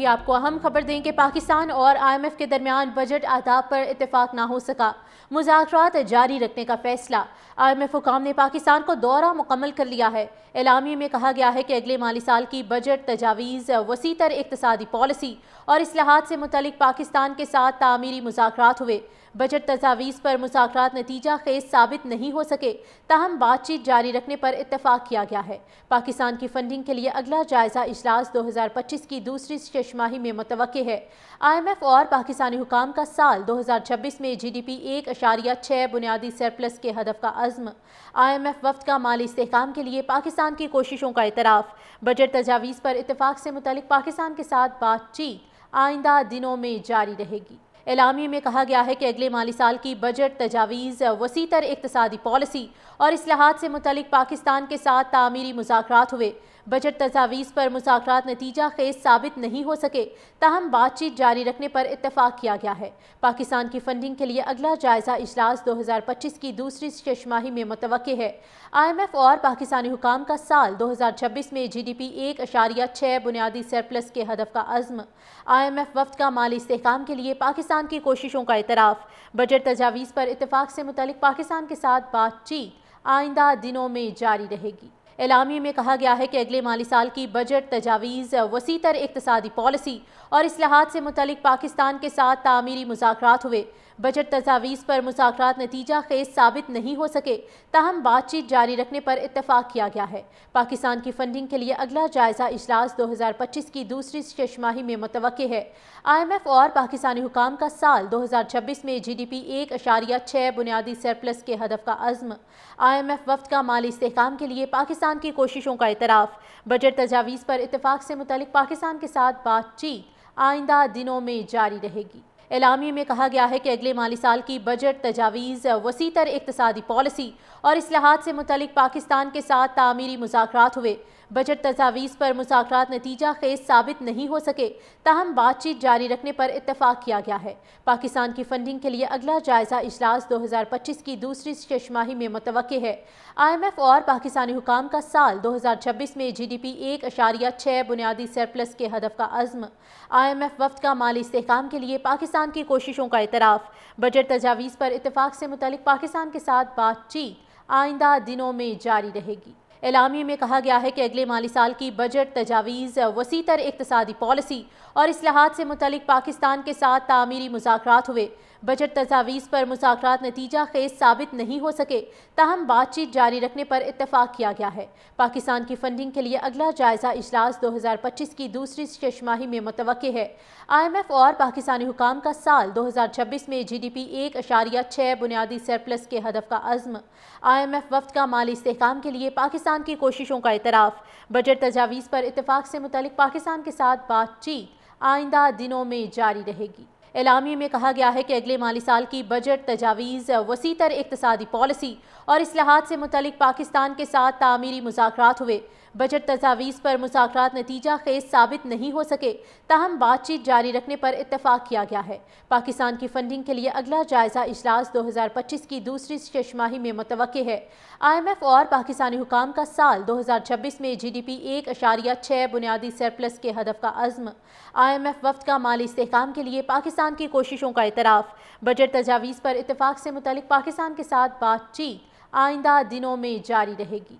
آپ کو اہم خبر دیں کہ پاکستان اور آئی ایم ایف کے درمیان بجٹ اہداف پر اتفاق نہ ہو سکا، مذاکرات جاری رکھنے کا فیصلہ۔ آئی ایم ایف حکام نے پاکستان کو دورہ مکمل کر لیا ہے۔ اعلامیے میں کہا گیا ہے کہ اگلے مالی سال کی بجٹ تجاویز، وسیع تر اقتصادی پالیسی اور اصلاحات سے متعلق پاکستان کے ساتھ تعمیری مذاکرات ہوئے۔ بجٹ تجاویز پر مذاکرات نتیجہ خیز ثابت نہیں ہو سکے، تاہم بات چیت جاری رکھنے پر اتفاق کیا گیا ہے۔ پاکستان کی فنڈنگ کے لیے اگلا جائزہ اجلاس 2025 کی دوسری شش ماہی میں متوقع ہے۔ آئی ایم ایف اور پاکستانی حکام کا سال 2026 میں جی ڈی پی 1.6 بنیادی سرپلس کے ہدف کا عزم۔ آئی ایم ایف وفد کا مالی استحکام کے لیے پاکستان کی کوششوں کا اعتراف۔ بجٹ تجاویز پر اتفاق سے متعلق پاکستان کے ساتھ بات چیت آئندہ دنوں میں جاری رہے گی۔ اعلامیے میں کہا گیا ہے کہ اگلے مالی سال کی بجٹ تجاویز، وسیع تر اقتصادی پالیسی اور اصلاحات سے متعلق پاکستان کے ساتھ تعمیری مذاکرات ہوئے۔ بجٹ تجاویز پر مذاکرات نتیجہ خیز ثابت نہیں ہو سکے، تاہم بات چیت جاری رکھنے پر اتفاق کیا گیا ہے۔ پاکستان کی فنڈنگ کے لیے اگلا جائزہ اجلاس 2025 کی دوسری شش ماہی میں متوقع ہے۔ آئی ایم ایف اور پاکستانی حکام کا سال 2026 میں جی ڈی پی 1.6 بنیادی سرپلس کے ہدف کا عزم۔ آئی ایم ایف وفد کا مالی استحکام کے لیے پاکستان کی کوششوں کا اعتراف۔ بجٹ تجاویز پر اتفاق سے متعلق پاکستان کے ساتھ بات چیت آئندہ دنوں میں جاری رہے گی۔ اعلامیے میں کہا گیا ہے کہ اگلے مالی سال کی بجٹ تجاویز، وسیع تر اقتصادی پالیسی اور اصلاحات سے متعلق پاکستان کے ساتھ تعمیری مذاکرات ہوئے۔ بجٹ تجاویز پر مذاکرات نتیجہ خیز ثابت نہیں ہو سکے، تاہم بات چیت جاری رکھنے پر اتفاق کیا گیا ہے۔ پاکستان کی فنڈنگ کے لیے اگلا جائزہ اجلاس 2025 کی دوسری شش ماہی میں متوقع ہے۔ آئی ایم ایف اور پاکستانی حکام کا سال 2026 میں جی ڈی پی 1.6 بنیادی سرپلس کے ہدف کا عزم۔ آئی ایم ایف وفد کا مالی استحکام کے لیے پاکستان کی کوششوں کا اعتراف۔ بجٹ تجاویز پر اتفاق سے متعلق پاکستان کے ساتھ بات چیت آئندہ دنوں میں جاری رہے گی۔ اعلامیے میں کہا گیا ہے کہ اگلے مالی سال کی بجٹ تجاویز، وسیع تر اقتصادی پالیسی اور اصلاحات سے متعلق پاکستان کے ساتھ تعمیری مذاکرات ہوئے۔ بجٹ تجاویز پر مذاکرات نتیجہ خیز ثابت نہیں ہو سکے، تاہم بات چیت جاری رکھنے پر اتفاق کیا گیا ہے۔ پاکستان کی فنڈنگ کے لیے اگلا جائزہ اجلاس 2025 کی دوسری شش ماہی میں متوقع ہے۔ آئی ایم ایف اور پاکستانی حکام کا سال 2026 میں جی ڈی پی 1.6 بنیادی سرپلس کے ہدف کا عزم۔ آئی ایم ایف وفد کا مالی استحکام کے لیے پاکستان کی کوششوں کا اعتراف۔ بجٹ تجاویز پر اتفاق سے متعلق پاکستان کے ساتھ بات چیت آئندہ دنوں میں جاری رہے گی۔ اعلامیے میں کہا گیا ہے کہ اگلے مالی سال کی بجٹ تجاویز، وسیع تر اقتصادی پالیسی اور اصلاحات سے متعلق پاکستان کے ساتھ تعمیری مذاکرات ہوئے۔ بجٹ تجاویز پر مذاکرات نتیجہ خیز ثابت نہیں ہو سکے، تاہم بات چیت جاری رکھنے پر اتفاق کیا گیا ہے۔ پاکستان کی فنڈنگ کے لیے اگلا جائزہ اجلاس 2025 کی دوسری شش ماہی میں متوقع ہے۔ آئی ایم ایف اور پاکستانی حکام کا سال 2026 میں جی ڈی پی 1.6 بنیادی سرپلس کے ہدف کا عزم۔ آئی ایم ایف وفد کا مالی استحکام کے لیے پاکستان کی کوششوں کا اعتراف۔ بجٹ تجاویز پر اتفاق سے متعلق پاکستان کے ساتھ بات چیت آئندہ دنوں میں جاری رہے گی۔ اعلامیے میں کہا گیا ہے کہ اگلے مالی سال کی بجٹ تجاویز، وسیع تر اقتصادی پالیسی اور اصلاحات سے متعلق پاکستان کے ساتھ تعمیری مذاکرات ہوئے۔ بجٹ تجاویز پر مذاکرات نتیجہ خیز ثابت نہیں ہو سکے، تاہم بات چیت جاری رکھنے پر اتفاق کیا گیا ہے۔ پاکستان کی فنڈنگ کے لیے اگلا جائزہ اجلاس 2025 کی دوسری شش ماہی میں متوقع ہے۔ آئی ایم ایف اور پاکستانی حکام کا سال 2026 میں جی ڈی پی 1.6 بنیادی سرپلس کے ہدف کا عزم۔ آئی ایم ایف وفد کا مالی استحکام کے لیے پاکستان کی کوششوں کا اعتراف۔ بجٹ تجاویز پر اتفاق سے متعلق پاکستان کے ساتھ بات چیت آئندہ دنوں میں جاری رہے گی۔